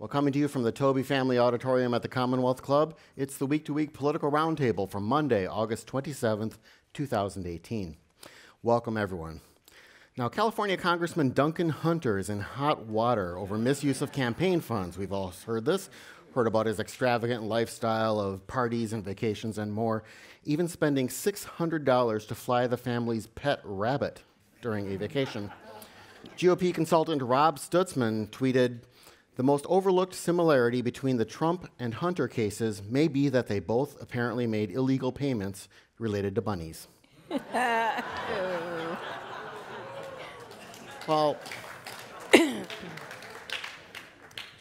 Well, coming to you from the Toby Family Auditorium at the Commonwealth Club, it's the Week-to-Week Political Roundtable for Monday, August 27th, 2018. Welcome, everyone. Now, California Congressman Duncan Hunter is in hot water over misuse of campaign funds. We've all heard this, heard about his extravagant lifestyle of parties and vacations and more, even spending $600 to fly the family's pet rabbit during a vacation. GOP consultant Rob Stutzman tweeted, "The most overlooked similarity between the Trump and Hunter cases may be that they both apparently made illegal payments related to bunnies." Well,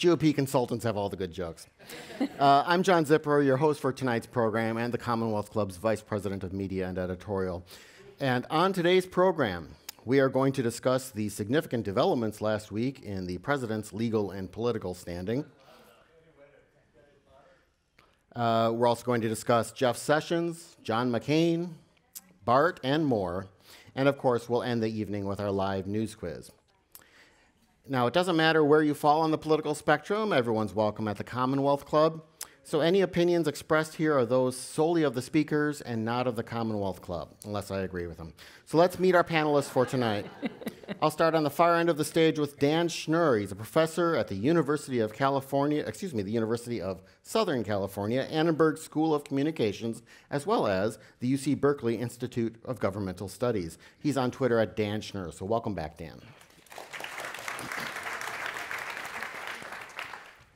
GOP consultants have all the good jokes. I'm John Zipper, your host for tonight's program and the Commonwealth Club's Vice President of Media and Editorial. And on today's program, we are going to discuss the significant developments last week in the president's legal and political standing. We're also going to discuss Jeff Sessions, John McCain, BART, and more. And of course, we'll end the evening with our live news quiz. Now, it doesn't matter where you fall on the political spectrum, everyone's welcome at the Commonwealth Club. So any opinions expressed here are those solely of the speakers and not of the Commonwealth Club, unless I agree with them. So let's meet our panelists for tonight. I'll start on the far end of the stage with Dan Schnur. He's a professor at the University of Southern California, Annenberg School of Communications, as well as the UC Berkeley Institute of Governmental Studies. He's on Twitter at Dan Schnur, so welcome back, Dan.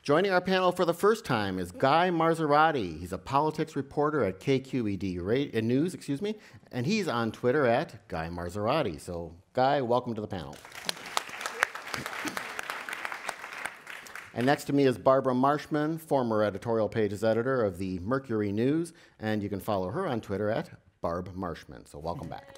Joining our panel for the first time is Guy Marzorati. He's a politics reporter at KQED News, and he's on Twitter at Guy Marzorati. So, Guy, welcome to the panel. And next to me is Barbara Marshman, former editorial pages editor of the Mercury News, and you can follow her on Twitter at Barb Marshman. So, welcome back.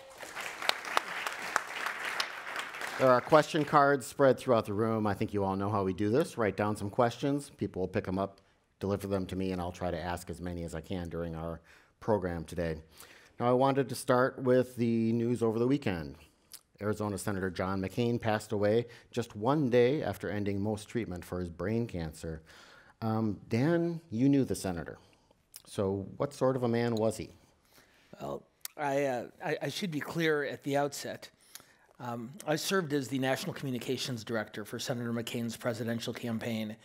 There are question cards spread throughout the room. I think you all know how we do this. Write down some questions. People will pick them up, deliver them to me, and I'll try to ask as many as I can during our program today. Now, I wanted to start with the news over the weekend. Arizona Senator John McCain passed away just one day after ending most treatment for his brain cancer. Dan, you knew the senator. So what sort of a man was he? Well, I should be clear at the outset. I served as the National Communications Director for Senator McCain's presidential campaign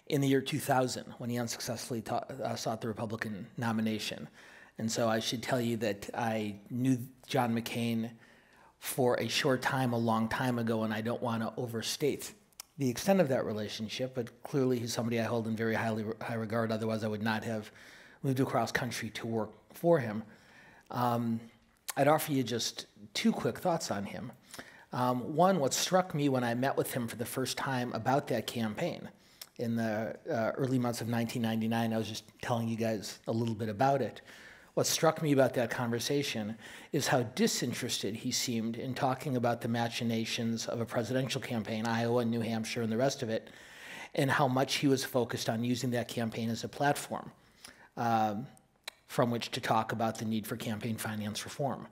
in the year 2000 when he unsuccessfully sought the Republican nomination. And so I should tell you that I knew John McCain for a short time, a long time ago, and I don't want to overstate the extent of that relationship, but clearly he's somebody I hold in very high regard, otherwise I would not have moved across country to work for him. I'd offer you just two quick thoughts on him. One, what struck me when I met with him for the first time about that campaign in the early months of 1999, I was just telling you guys a little bit about it. What struck me about that conversation is how disinterested he seemed in talking about the machinations of a presidential campaign, Iowa, New Hampshire, and the rest of it, and how much he was focused on using that campaign as a platform from which to talk about the need for campaign finance reform.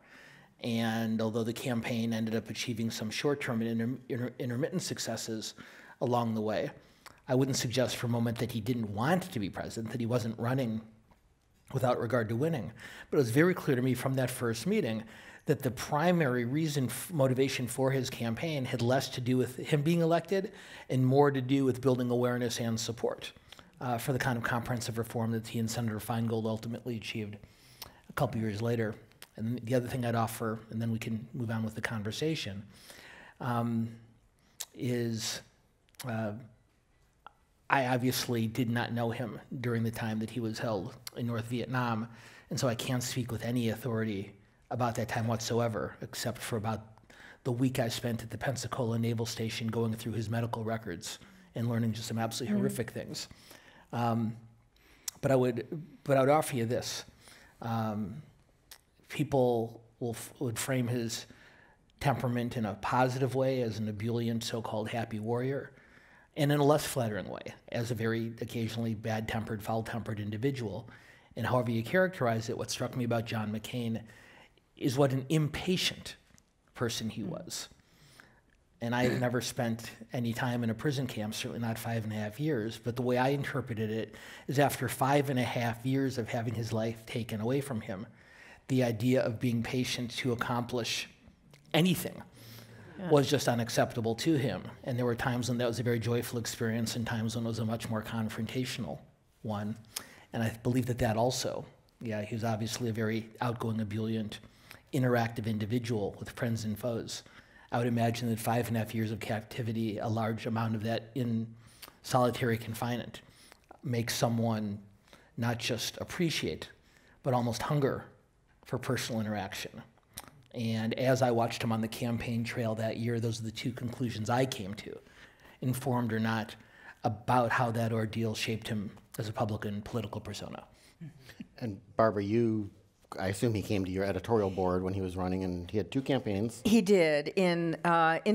And although the campaign ended up achieving some short-term and intermittent successes along the way, I wouldn't suggest for a moment that he didn't want to be president, that he wasn't running without regard to winning. But it was very clear to me from that first meeting that the primary motivation for his campaign had less to do with him being elected and more to do with building awareness and support for the kind of comprehensive reform that he and Senator Feingold ultimately achieved a couple years later. And the other thing I'd offer, and then we can move on with the conversation, is I obviously did not know him during the time that he was held in North Vietnam, and so I can't speak with any authority about that time whatsoever, except for about the week I spent at the Pensacola Naval Station going through his medical records and learning just some absolutely horrific things. But I would offer you this. People would frame his temperament in a positive way as an ebullient, so-called happy warrior, and in a less flattering way as a very occasionally bad-tempered, foul-tempered individual. And however you characterize it, what struck me about John McCain is what an impatient person he was. And I had never spent any time in a prison camp, certainly not 5.5 years. But the way I interpreted it is after 5.5 years of having his life taken away from him, the idea of being patient to accomplish anything was just unacceptable to him. And there were times when that was a very joyful experience and times when it was a much more confrontational one. And I believe that that also, he was obviously a very outgoing, ebullient, interactive individual with friends and foes. I would imagine that 5.5 years of captivity, a large amount of that in solitary confinement, makes someone not just appreciate, but almost hunger for personal interaction. And as I watched him on the campaign trail that year, those are the two conclusions I came to, informed or not, about how that ordeal shaped him as a public and political persona. And Barbara, I assume he came to your editorial board when he was running, and he had 2 campaigns. He did in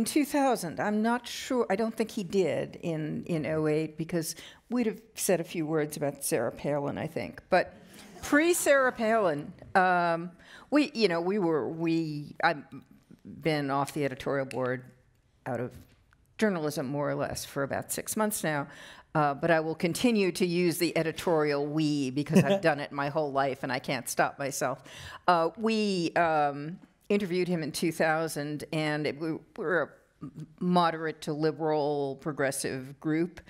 2000. I'm not sure. I don't think he did in 08 because we'd have said a few words about Sarah Palin, I think. But pre-Sarah Palin, I've been off the editorial board out of journalism more or less for about 6 months now. But I will continue to use the editorial we because I've done it my whole life and I can't stop myself. We interviewed him in 2000, and we're a moderate to liberal progressive group,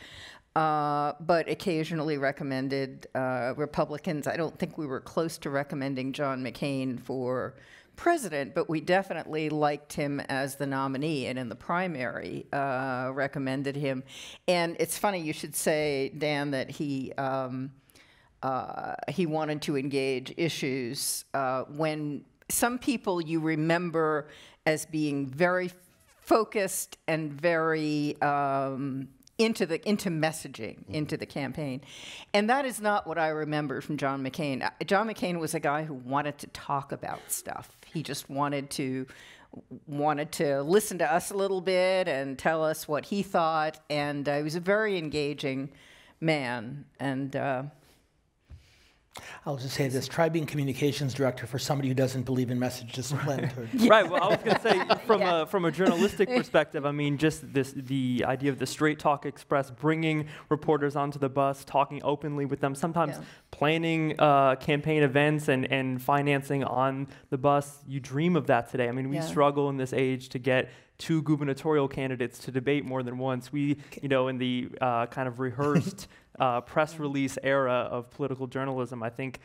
but occasionally recommended Republicans. I don't think we were close to recommending John McCain for president, but we definitely liked him as the nominee, and in the primary recommended him. And it's funny you should say, Dan, that he wanted to engage issues when some people you remember as being very focused and very into messaging, into the campaign. And that is not what I remember from John McCain. John McCain was a guy who wanted to talk about stuff. He just wanted to listen to us a little bit and tell us what he thought. And he was a very engaging man. And I'll just say this, try being communications director for somebody who doesn't believe in message discipline. Right, well, I was going to say, from a journalistic perspective, I mean, just the idea of the Straight Talk Express, bringing reporters onto the bus, talking openly with them, sometimes planning campaign events and financing on the bus. You dream of that today. I mean, we struggle in this age to get 2 gubernatorial candidates to debate more than once. We, in the kind of rehearsed press release era of political journalism, I think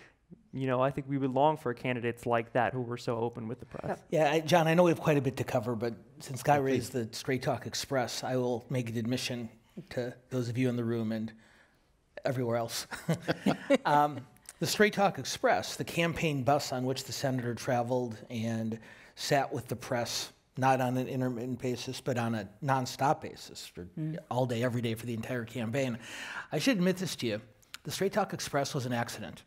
we would long for candidates like that who were so open with the press. Yeah, John, I know we have quite a bit to cover, but since Guy raised the Straight Talk Express, I will make an admission to those of you in the room and everywhere else. The Straight Talk Express, the campaign bus on which the senator traveled and sat with the press, not on an intermittent basis, but on a nonstop basis, for all day, every day for the entire campaign. I should admit this to you. The Straight Talk Express was an accident.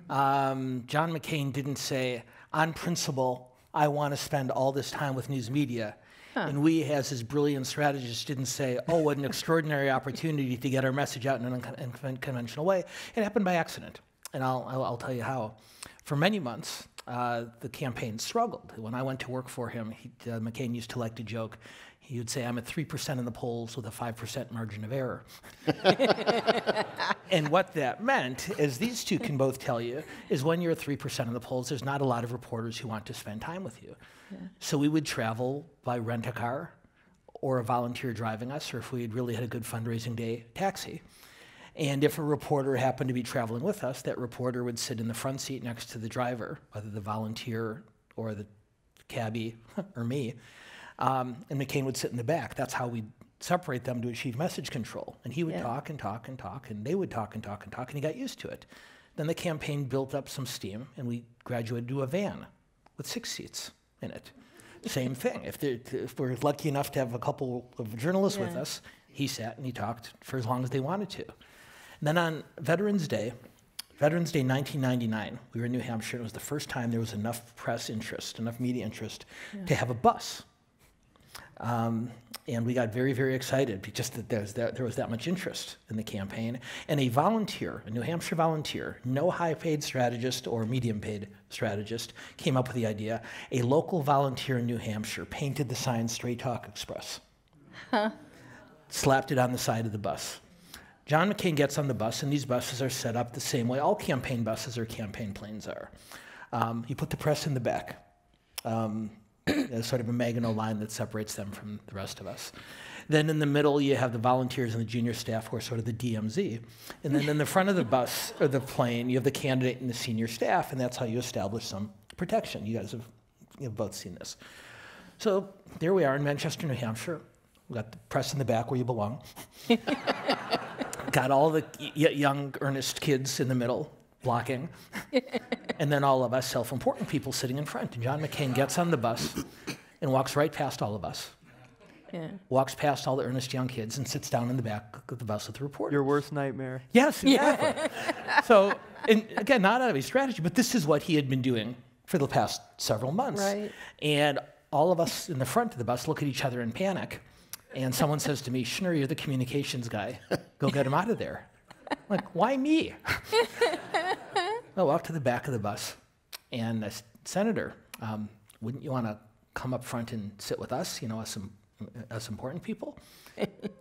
John McCain didn't say, on principle, I want to spend all this time with news media. And we, as his brilliant strategist, didn't say, oh, what an extraordinary opportunity to get our message out in an unconventional way. It happened by accident, and I'll tell you how. For many months, the campaign struggled. When I went to work for him, McCain used to like to joke. He would say, I'm at 3% in the polls with a 5% margin of error. And what that meant, as these two can both tell you, is when you're at 3% in the polls, there's not a lot of reporters who want to spend time with you. So we would travel by rent-a-car or a volunteer driving us, or if we had really had a good fundraising day, taxi. And if a reporter happened to be traveling with us, that reporter would sit in the front seat next to the driver, whether the volunteer or the cabbie or me, and McCain would sit in the back. That's how we'd separate them to achieve message control. And he would talk and talk and talk, and they would talk and talk and talk, and he got used to it. Then the campaign built up some steam, and we graduated to a van with 6 seats in it. Same thing. If we're lucky enough to have a couple of journalists with us, he sat and he talked for as long as they wanted to. And then on Veterans Day 1999, we were in New Hampshire, and it was the first time there was enough press interest, enough media interest to have a bus And we got very, very excited just that there was that much interest in the campaign. And a volunteer, a New Hampshire volunteer, no high-paid strategist or medium-paid strategist, came up with the idea. A local volunteer in New Hampshire painted the sign Straight Talk Express, slapped it on the side of the bus. John McCain gets on the bus, and these buses are set up the same way all campaign buses or campaign planes are. He put the press in the back. There's sort of a Maginot line that separates them from the rest of us. Then in the middle, you have the volunteers and the junior staff who are sort of the DMZ. And then in the front of the bus or the plane, you have the candidate and the senior staff, and that's how you establish some protection. You guys have both seen this. So there we are in Manchester, New Hampshire. We got the press in the back where you belong. Got all the young, earnest kids in the middle, blocking. And then all of us self-important people sitting in front. And John McCain gets on the bus and walks right past all of us. Yeah. Walks past all the earnest young kids and sits down in the back of the bus with the reporter. Your worst nightmare. Yes, exactly. So, and again, not out of a strategy, but this is what he had been doing for the past several months. Right. And all of us in the front of the bus look at each other in panic. And someone says to me, Schnurr, you're the communications guy. Go get him out of there. I'm like, why me? I walk to the back of the bus, and I said, Senator, wouldn't you want to come up front and sit with us, us important people?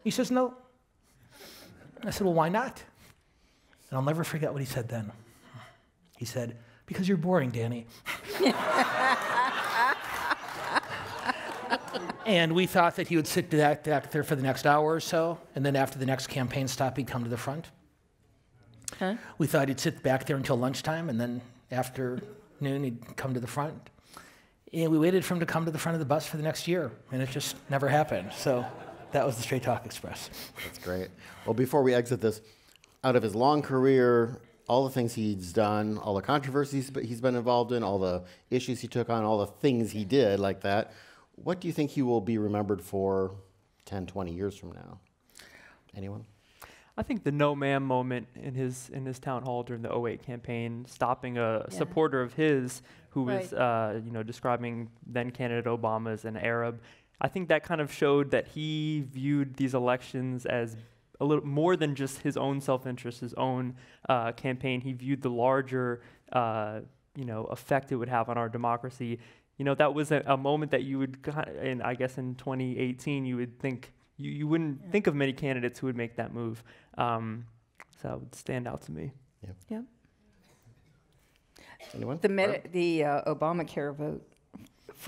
He says, no. I said, well, why not? And I'll never forget what he said then. He said, because you're boring, Danny. And we thought that he would sit back there for the next hour or so, and then after the next campaign stop, he'd come to the front. Huh? We thought he'd sit back there until lunchtime, and then after noon, he'd come to the front. And we waited for him to come to the front of the bus for the next year, and it just never happened. So that was the Straight Talk Express. That's great. Well, before we exit this, out of his long career, all the things he's done, all the controversies he's been involved in, all the issues he took on, all the things he did like that, what do you think he will be remembered for 10, 20 years from now? Anyone? I think the no ma'am moment in his town hall during the 2008 campaign, stopping a supporter of his who was describing then candidate Obama as an Arab. I think that kind of showed that he viewed these elections as a little more than just his own self-interest, his own campaign. He viewed the larger effect it would have on our democracy. That was a moment that you would, and I guess in 2018, you would think, you wouldn't think of many candidates who would make that move. So it would stand out to me. Yeah. Anyone? The Obamacare vote,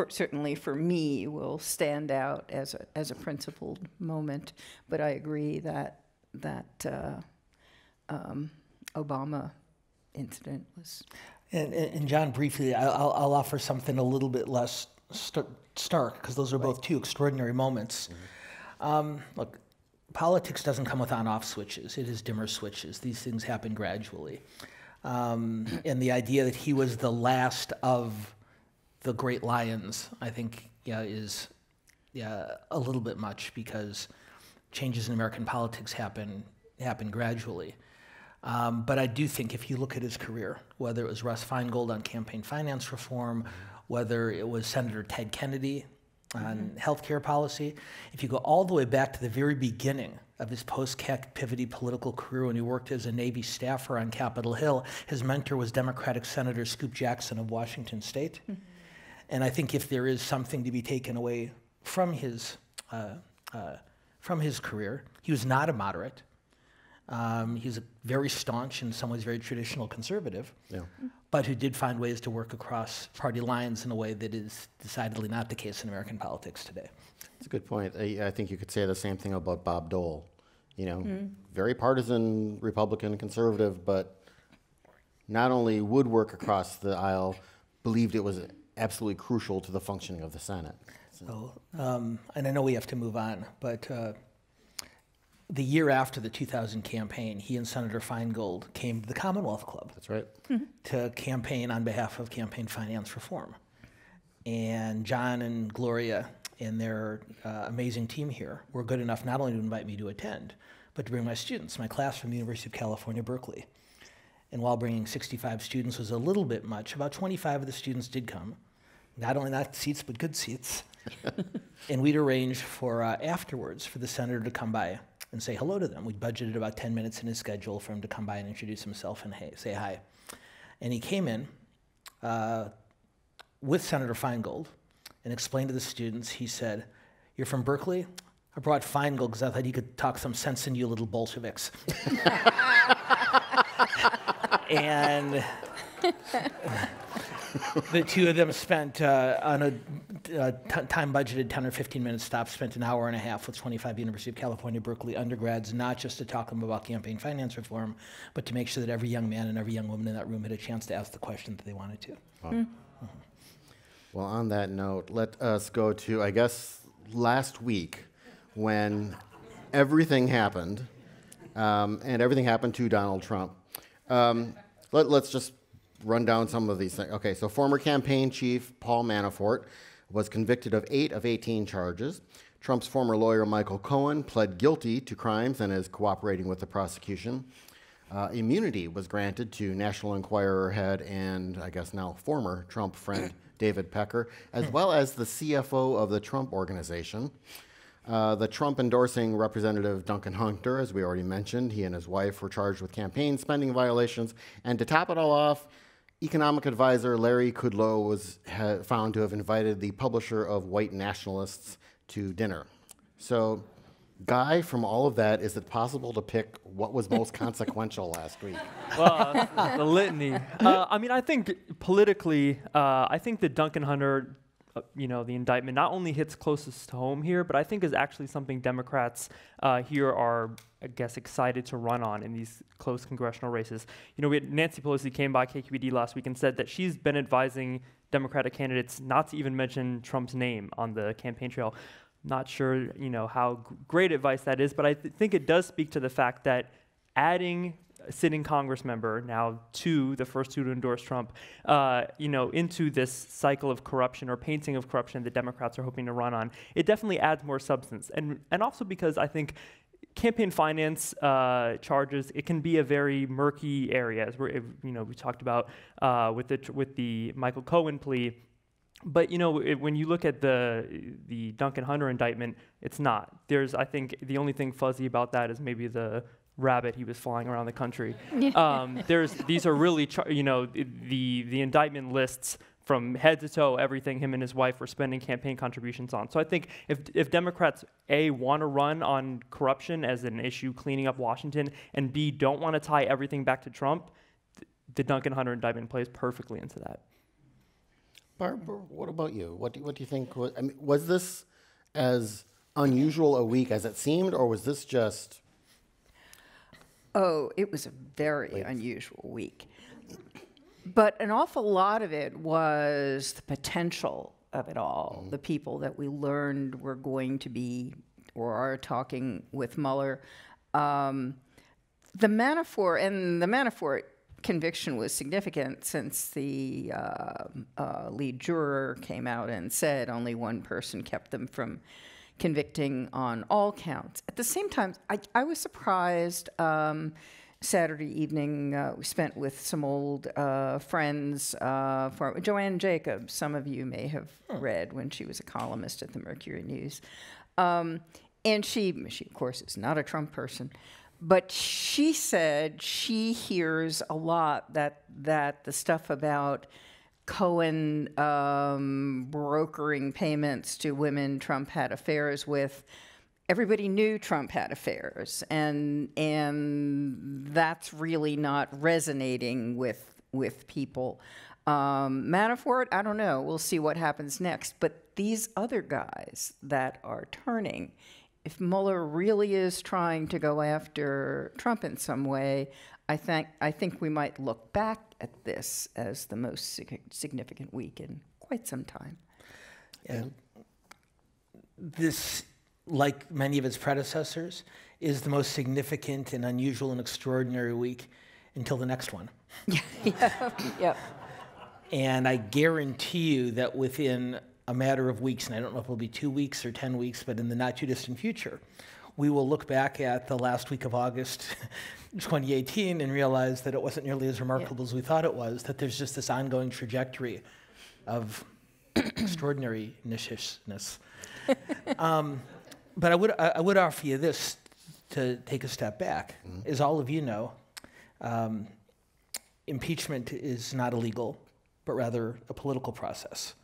certainly for me, will stand out as a principled moment. But I agree that Obama incident was. And John, briefly, I'll offer something a little bit less stark, because those are both two extraordinary moments. Mm-hmm. Look, politics doesn't come with on-off switches. It is dimmer switches. These things happen gradually. And the idea that he was the last of the great lions, I think, is a little bit much, because changes in American politics happen gradually. But I do think if you look at his career, whether it was Russ Feingold on campaign finance reform, whether it was Senator Ted Kennedy on healthcare policy, if you go all the way back to the very beginning of his post-captivity political career when he worked as a Navy staffer on Capitol Hill, his mentor was Democratic Senator Scoop Jackson of Washington State. Mm-hmm. And I think if there is something to be taken away from his career, he was not a moderate. He was a very staunch, in some ways very traditional conservative, but who did find ways to work across party lines in a way that is decidedly not the case in American politics today. That's a good point. I think you could say the same thing about Bob Dole. Very partisan Republican conservative, but not only would work across the aisle, believed it was absolutely crucial to the functioning of the Senate. So, and I know we have to move on, but the year after the 2000 campaign, he and Senator Feingold came to the Commonwealth Club. That's right. To campaign on behalf of campaign finance reform. And John and Gloria and their amazing team here were good enough not only to invite me to attend, but to bring my students, my class from the University of California, Berkeley. And while bringing 65 students was a little bit much, about 25 of the students did come not seats, but good seats. And we'd arrange for afterwards for the senator to come by and say hello to them. We'd budgeted about 10 minutes in his schedule for him to come by and introduce himself and say hi. And he came in with Senator Feingold and explained to the students, he said, "You're from Berkeley? I brought Feingold because I thought he could talk some sense into you little Bolsheviks." And the two of them spent, on a time budgeted 10 or 15 minute stop, spent an hour and a half with 25 University of California, Berkeley undergrads, not just to talk to them about campaign finance reform, but to make sure that every young man and every young woman in that room had a chance to ask the question that they wanted to. Wow. Well, on that note, let us go to, I guess, last week when everything happened, and everything happened to Donald Trump. Let's just run down some of these things. Okay, so former campaign chief Paul Manafort was convicted of 8 of 18 charges. Trump's former lawyer Michael Cohen pled guilty to crimes and is cooperating with the prosecution. Immunity was granted to National Enquirer head and, I guess now, former Trump friend David Pecker, as well as the CFO of the Trump Organization. The Trump-endorsing Representative Duncan Hunter, as we already mentioned, he and his wife were charged with campaign spending violations. And to top it all off, economic advisor Larry Kudlow was found to have invited the publisher of White Nationalists to dinner. So, Guy, from all of that, is it possible to pick what was most consequential last week? Well, the litany. I mean, I think politically, I think that Duncan Hunter, the indictment not only hits closest to home here, but I think is actually something Democrats here are, I guess, excited to run on in these close congressional races. We had Nancy Pelosi came by KQED last week and said that she's been advising Democratic candidates not to even mention Trump's name on the campaign trail. Not sure, how great advice that is, but I think it does speak to the fact that adding a sitting Congress member, now the first two to endorse Trump, into this cycle of corruption or painting of corruption that Democrats are hoping to run on, it definitely adds more substance. And also because I think campaign finance charges, it can be a very murky area, as we talked about with the Michael Cohen plea. But when you look at the Duncan Hunter indictment, it's not. I think the only thing fuzzy about that is maybe the rabbit he was flying around the country. These are really the indictment lists from head to toe everything him and his wife were spending campaign contributions on. So I think if Democrats want to run on corruption as an issue, cleaning up Washington, and B, don't want to tie everything back to Trump, the Duncan Hunter indictment plays perfectly into that. Barbara, what about you? What do you think? Was this as unusual a week as it seemed, or was this just... Oh, it was a very unusual week. But an awful lot of it was the potential of it all. The people that we learned were going to be or are talking with Mueller. The Manafort conviction was significant since the lead juror came out and said only one person kept them from convicting on all counts. At the same time, I was surprised. Saturday evening, we spent with some old friends. For Joanne Jacobs, some of you may have read when she was a columnist at the Mercury News. And she, of course, is not a Trump person. But she said she hears a lot that the stuff about Cohen brokering payments to women Trump had affairs with, everybody knew Trump had affairs, and that's really not resonating with people. Manafort, I don't know. We'll see what happens next. But these other guys that are turning, if Mueller really is trying to go after Trump in some way, I think we might look back at this as the most significant week in quite some time. Yeah. This, like many of its predecessors, is the most significant and unusual and extraordinary week until the next one. Yep. And I guarantee you that within a matter of weeks, and I don't know if it'll be 2 weeks or 10 weeks, but in the not too distant future, we will look back at the last week of August 2018 and realize that it wasn't nearly as remarkable as we thought it was, that there's just this ongoing trajectory of extraordinary initiousness. But I would offer you this to take a step back. As all of you know, impeachment is not illegal, but rather a political process.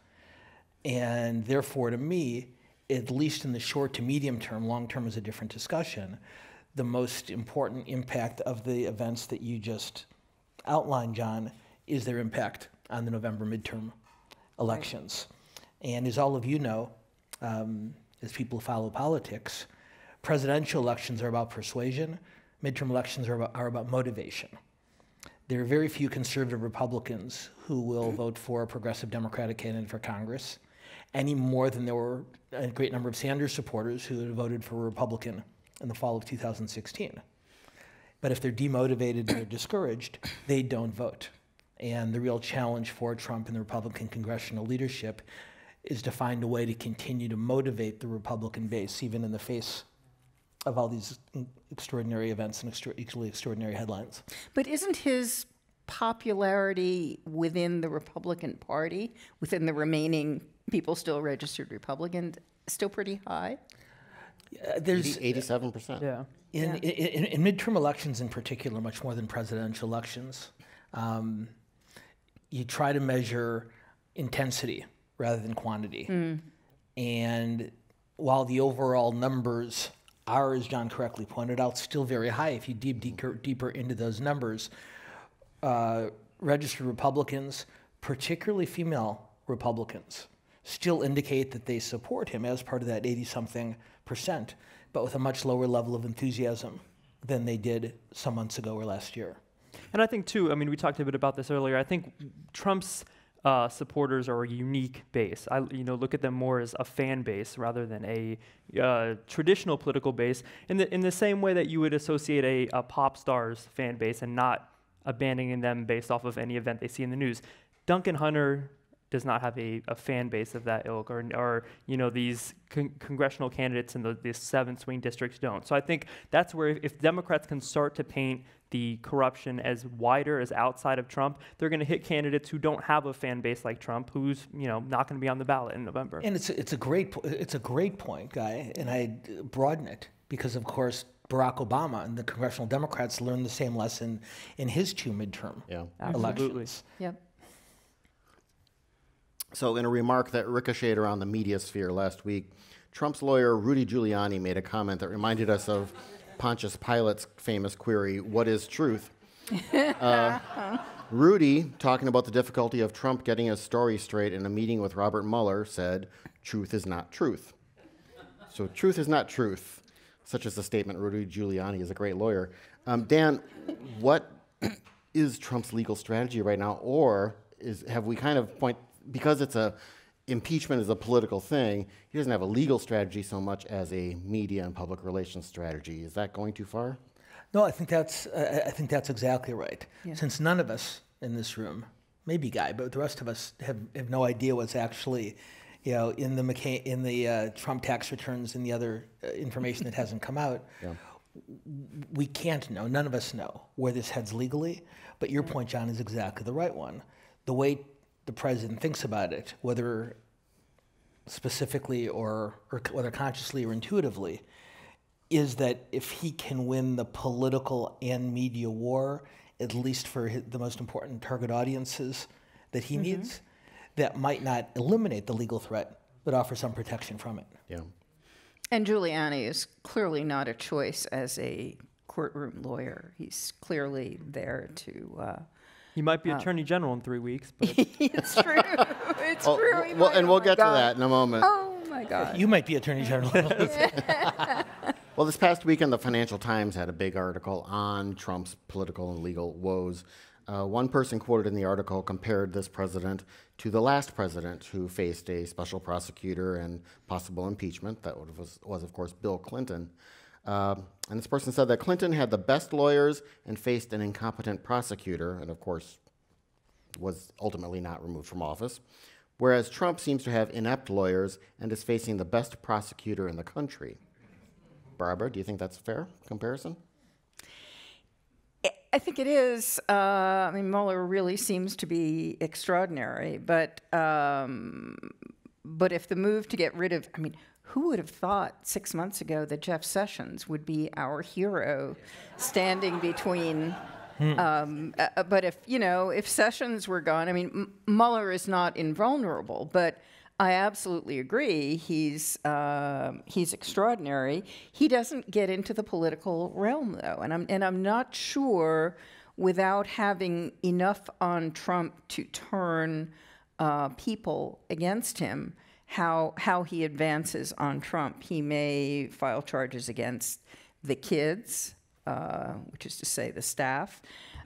And therefore, to me, at least in the short to medium term, long term is a different discussion, the most important impact of the events that you just outlined, John, is their impact on the November midterm elections. Right. And as all of you know, as people who follow politics, presidential elections are about persuasion, midterm elections are about motivation. There are very few conservative Republicans who will vote for a progressive Democratic candidate for Congress, any more than there were a great number of Sanders supporters who had voted for a Republican in the fall of 2016. But if they're demotivated and they're discouraged, they don't vote. And the real challenge for Trump and the Republican congressional leadership is to find a way to continue to motivate the Republican base, even in the face of all these extraordinary events and equally extraordinary headlines. But isn't his popularity within the Republican Party, within the remaining people still registered Republican, still pretty high? There's 87%. Yeah. In midterm elections in particular, much more than presidential elections, you try to measure intensity rather than quantity. And while the overall numbers are, as John correctly pointed out, still very high, if you dig deeper into those numbers, registered Republicans, particularly female Republicans, still indicate that they support him as part of that 80-something%, but with a much lower level of enthusiasm than they did some months ago or last year. And I think, too, I mean, we talked a bit about this earlier. I think Trump's supporters are a unique base. I look at them more as a fan base rather than a traditional political base, in the same way that you would associate a pop star's fan base and not abandoning them based off of any event they see in the news. Duncan Hunter does not have a fan base of that ilk, or these congressional candidates in the 7 swing districts don't. So I think that's where if Democrats can start to paint the corruption as wider, as outside of Trump, they're going to hit candidates who don't have a fan base like Trump, who's not going to be on the ballot in November. And it's a great point, Guy, and I broaden it because, of course, Barack Obama and the congressional Democrats learned the same lesson in his 2 midterm elections. Yep. So in a remark that ricocheted around the media sphere last week, Trump's lawyer Rudy Giuliani made a comment that reminded us of Pontius Pilate's famous query, "What is truth?" Rudy, talking about the difficulty of Trump getting his story straight in a meeting with Robert Mueller, said, "Truth is not truth." So truth is not truth. Such as the statement. Rudy Giuliani is a great lawyer. Dan, what is Trump's legal strategy right now? Or have we kind of because impeachment is a political thing, he doesn't have a legal strategy so much as a media and public relations strategy. Is that going too far? No, I think that's exactly right. Yeah. Since none of us in this room, maybe Guy, but the rest of us have no idea what's actually, in the Trump tax returns and the other information that hasn't come out. Yeah. We can't know. None of us know where this heads legally. But your point, John, is exactly the right one. The way the president thinks about it, whether specifically or whether consciously or intuitively, is that if he can win the political and media war, at least for the most important target audiences that he needs, that might not eliminate the legal threat, but offer some protection from it. Yeah. And Giuliani is clearly not a choice as a courtroom lawyer. He's clearly there to... He might be Attorney General in 3 weeks. But It's true. It's true. We'll get to that in a moment. Oh, my God. You might be Attorney General. Well, this past weekend, the Financial Times had a big article on Trump's political and legal woes. One person quoted in the article compared this president to the last president who faced a special prosecutor and possible impeachment. That was of course, Bill Clinton. And this person said that Clinton had the best lawyers and faced an incompetent prosecutor, and of course, was ultimately not removed from office, whereas Trump seems to have inept lawyers and is facing the best prosecutor in the country. Barbara, do you think that's a fair comparison? I think it is. I mean, Mueller really seems to be extraordinary, but if the move to get rid of, I mean, who would have thought 6 months ago that Jeff Sessions would be our hero, standing between? But if Sessions were gone, I mean, Mueller is not invulnerable, but I absolutely agree. He's extraordinary. He doesn't get into the political realm, though, and I'm not sure, without having enough on Trump to turn people against him, how he advances on Trump. He may file charges against the kids, which is to say the staff.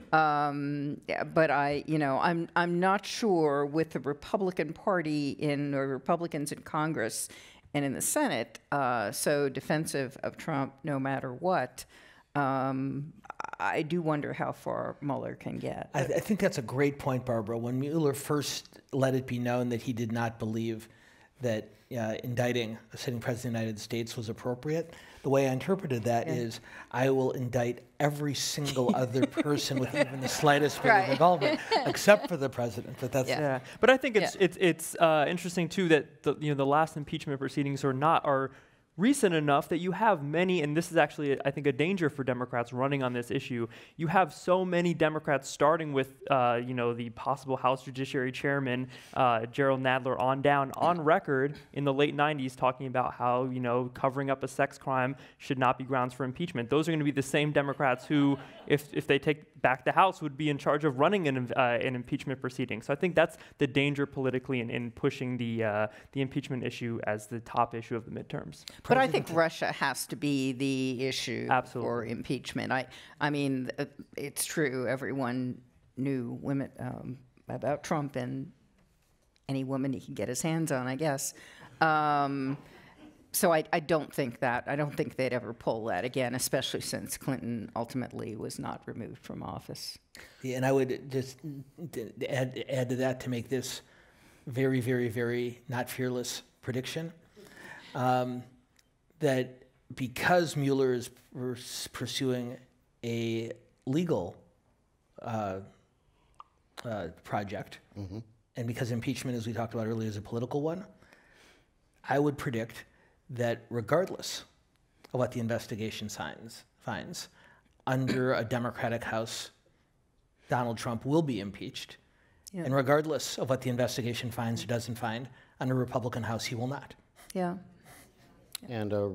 But I'm not sure, with the Republican Party or Republicans in Congress and in the Senate so defensive of Trump no matter what. I do wonder how far Mueller can get. I think that's a great point, Barbara. When Mueller first let it be known that he did not believe that indicting a sitting president of the United States was appropriate, the way I interpreted that is, I will indict every single other person with even the slightest bit of involvement, except for the president. But that's But I think it's interesting too that the last impeachment proceedings are recent enough that you have many, and this is actually, I think, a danger for Democrats running on this issue. You have so many Democrats, starting with, the possible House Judiciary Chairman, Gerald Nadler, on record in the late 90s talking about how, covering up a sex crime should not be grounds for impeachment. Those are going to be the same Democrats who, if they take back the House, would be in charge of running an impeachment proceeding. So I think that's the danger politically in pushing the impeachment issue as the top issue of the midterms. But I think Russia has to be the issue for impeachment. I mean, it's true. Everyone knew about Trump and any woman he could get his hands on, I guess. So I don't think that. I don't think they'd ever pull that again, especially since Clinton ultimately was not removed from office. Yeah, and I would just add to that to make this very, very, very not fearless prediction. That because Mueller is pursuing a legal project, and because impeachment, as we talked about earlier, is a political one, I would predict that regardless of what the investigation finds, under a Democratic House, Donald Trump will be impeached. Yeah. And regardless of what the investigation finds or doesn't find, under a Republican House, he will not. Yeah. And a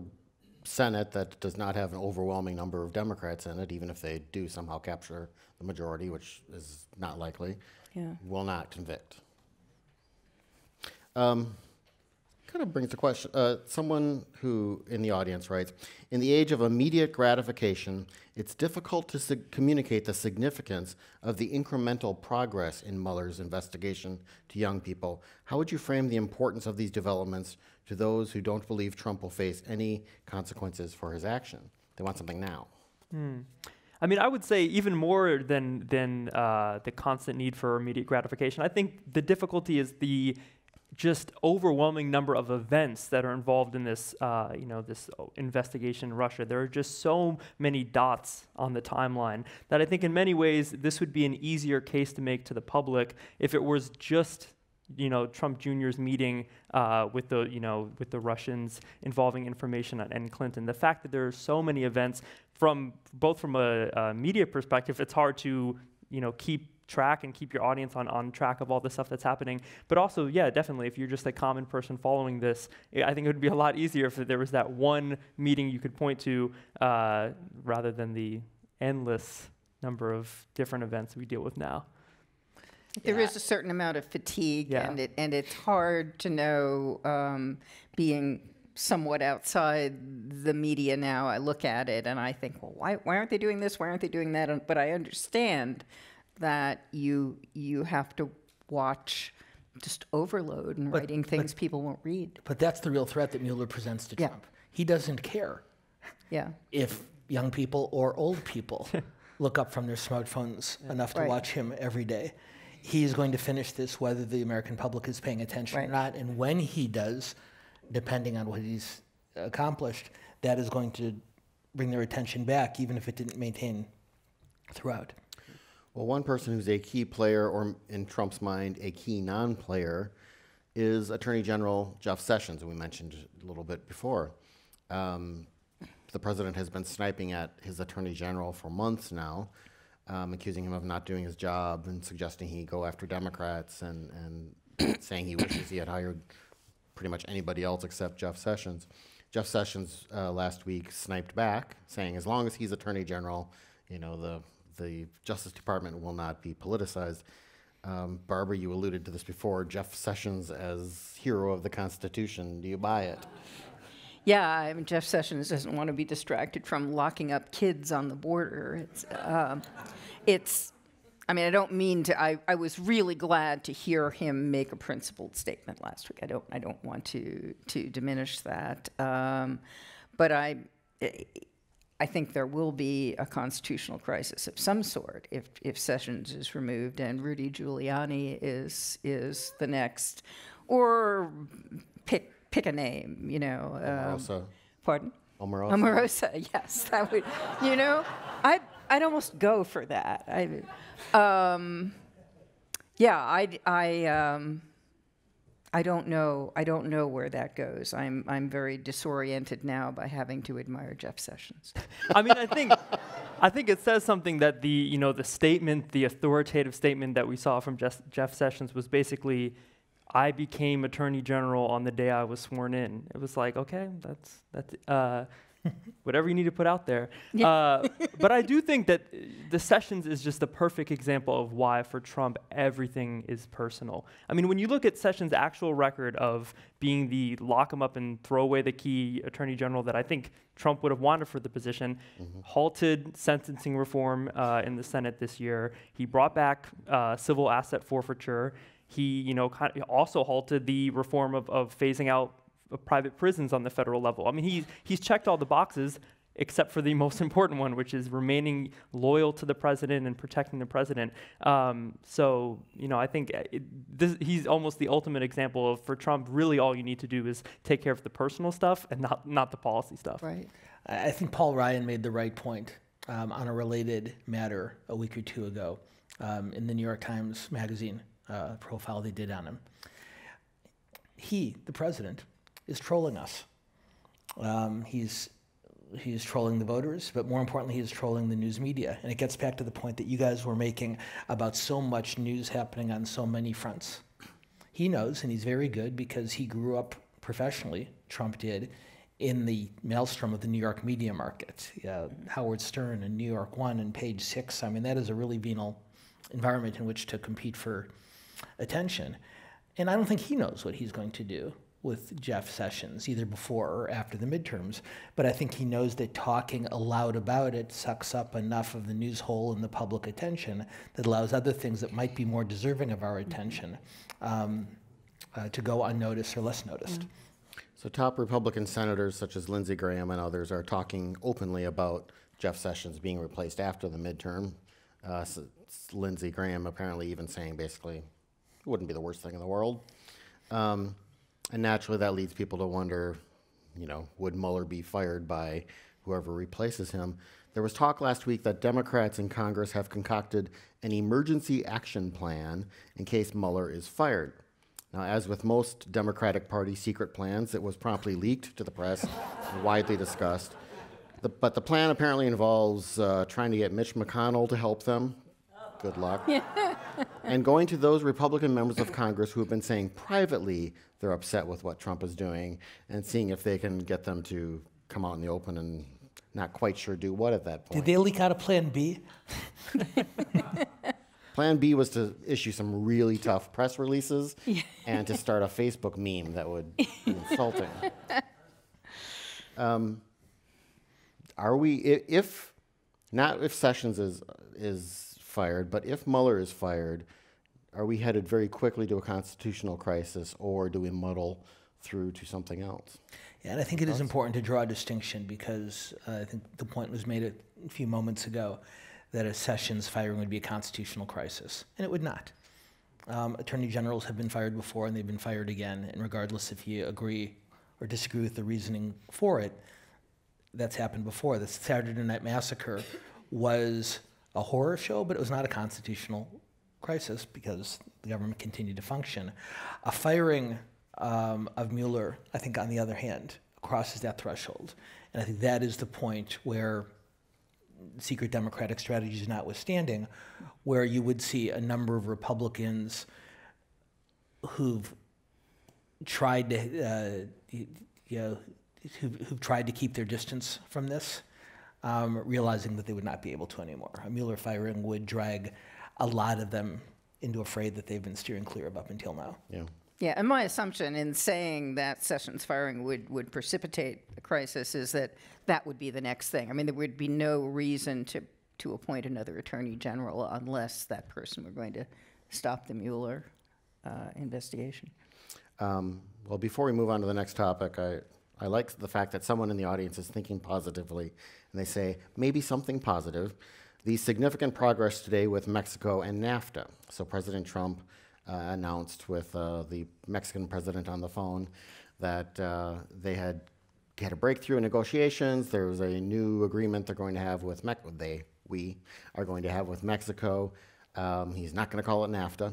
Senate that does not have an overwhelming number of Democrats in it, even if they do somehow capture the majority, which is not likely, will not convict. Kind of brings the question, someone who in the audience writes, in the age of immediate gratification, it's difficult to communicate the significance of the incremental progress in Mueller's investigation to young people. How would you frame the importance of these developments to those who don't believe Trump will face any consequences for his action? They want something now. I mean, I would say even more than the constant need for immediate gratification, I think the difficulty is the just overwhelming number of events that are involved in this, this investigation in Russia. There are just so many dots on the timeline that I think in many ways this would be an easier case to make to the public if it was just, Trump Jr.'s meeting with the Russians involving information on Clinton. The fact that there are so many events from a media perspective, it's hard to, keep track and keep your audience on track of all the stuff that's happening. But also, yeah, definitely, if you're just a common person following this, I think it would be a lot easier if there was that one meeting you could point to rather than the endless number of different events we deal with now. There is a certain amount of fatigue, and it's hard to know, being somewhat outside the media now. I look at it and I think, well, why aren't they doing this? Why aren't they doing that? But I understand that you have to watch just overload and writing things people won't read. But that's the real threat that Mueller presents to Trump. He doesn't care if young people or old people look up from their smartphones enough to watch him every day. He's going to finish this whether the American public is paying attention or not. And when he does, depending on what he's accomplished, that is going to bring their attention back, even if it didn't maintain throughout. Well, one person who's a key player, or in Trump's mind, a key non-player, is Attorney General Jeff Sessions, who we mentioned a little bit before. The president has been sniping at his Attorney General for months now, accusing him of not doing his job and suggesting he go after Democrats and saying he wishes he had hired pretty much anybody else except Jeff Sessions. Jeff Sessions last week sniped back, saying as long as he's Attorney General, you know, the Justice Department will not be politicized. Barbara, you alluded to this before, Jeff Sessions as hero of the Constitution. Do you buy it? Yeah, I mean, Jeff Sessions doesn't want to be distracted from locking up kids on the border. I mean, I don't mean to. I was really glad to hear him make a principled statement last week. I don't want to diminish that, but I think there will be a constitutional crisis of some sort if Sessions is removed and Rudy Giuliani is the next, or pick a name, you know. Omarosa. Pardon? Omarosa. Omarosa, yes, that would, you know, I'd almost go for that. I don't know where that goes. I'm very disoriented now by having to admire Jeff Sessions. I mean, I think it says something that the statement, the authoritative statement that we saw from Jeff Sessions was basically, I became Attorney General on the day I was sworn in. It was like, okay, that's whatever you need to put out there. Yeah. But I do think that the Sessions is just the perfect example of why, for Trump, everything is personal. I mean, when you look at Sessions' actual record of being the lock him up and throw away the key Attorney General that I think Trump would have wanted for the position, halted sentencing reform in the Senate this year. He brought back civil asset forfeiture. He, also halted the reform of phasing out of private prisons on the federal level. I mean, he's checked all the boxes except for the most important one, which is remaining loyal to the president and protecting the president. So, I think he's almost the ultimate example of, for Trump, really all you need to do is take care of the personal stuff and not the policy stuff. Right. I think Paul Ryan made the right point on a related matter a week or two ago in the New York Times Magazine profile they did on him. He, the president, is trolling us. He's trolling the voters, but more importantly, he's trolling the news media. And it gets back to the point that you guys were making about so much news happening on so many fronts. He knows, and he's very good because he grew up professionally, Trump did, in the maelstrom of the New York media market. Howard Stern and New York One and Page Six. I mean, that is a really venal environment in which to compete for attention. And I don't think he knows what he's going to do with Jeff Sessions, either before or after the midterms. But I think he knows that talking aloud about it sucks up enough of the news hole and the public attention that allows other things that might be more deserving of our attention to go unnoticed or less noticed. So top Republican senators such as Lindsey Graham and others are talking openly about Jeff Sessions being replaced after the midterm. Lindsey Graham apparently even saying basically it wouldn't be the worst thing in the world. And naturally, that leads people to wonder, would Mueller be fired by whoever replaces him? There was talk last week that Democrats in Congress have concocted an emergency action plan in case Mueller is fired. Now, as with most Democratic Party secret plans, it was promptly leaked to the press and widely discussed. But the plan apparently involves trying to get Mitch McConnell to help them. Good luck. And going to those Republican members of Congress who have been saying privately they're upset with what Trump is doing and seeing if they can get them to come out in the open and not quite sure do what at that point. Did they leak out a plan B? Plan B was to issue some really tough press releases and to start a Facebook meme that would be insulting. Are we, if Sessions is fired, but if Mueller is fired, are we headed very quickly to a constitutional crisis, or do we muddle through to something else? Yeah, and I think it is important to draw a distinction because I think the point was made a few moments ago that a Sessions firing would be a constitutional crisis, and it would not. Attorney generals have been fired before, and they've been fired again, and regardless if you agree or disagree with the reasoning for it, that's happened before. The Saturday Night Massacre was a horror show, but it was not a constitutional crisis because the government continued to function. A firing of Mueller, I think, on the other hand, crosses that threshold. And I think that is the point where, secret Democratic strategies notwithstanding, where you would see a number of Republicans who've tried to, who've tried to keep their distance from this, realizing that they would not be able to anymore. A Mueller firing would drag a lot of them into a fray that they've been steering clear of up until now. Yeah. Yeah, and my assumption in saying that Sessions firing would precipitate a crisis is that that would be the next thing. I mean, there would be no reason to appoint another attorney general unless that person were going to stop the Mueller investigation. Well, before we move on to the next topic, I like the fact that someone in the audience is thinking positively, and they say, maybe something positive. The significant progress today with Mexico and NAFTA. So President Trump announced with the Mexican president on the phone that they had a breakthrough in negotiations. There was a new agreement they're going to have with we are going to have with Mexico. He's not going to call it NAFTA,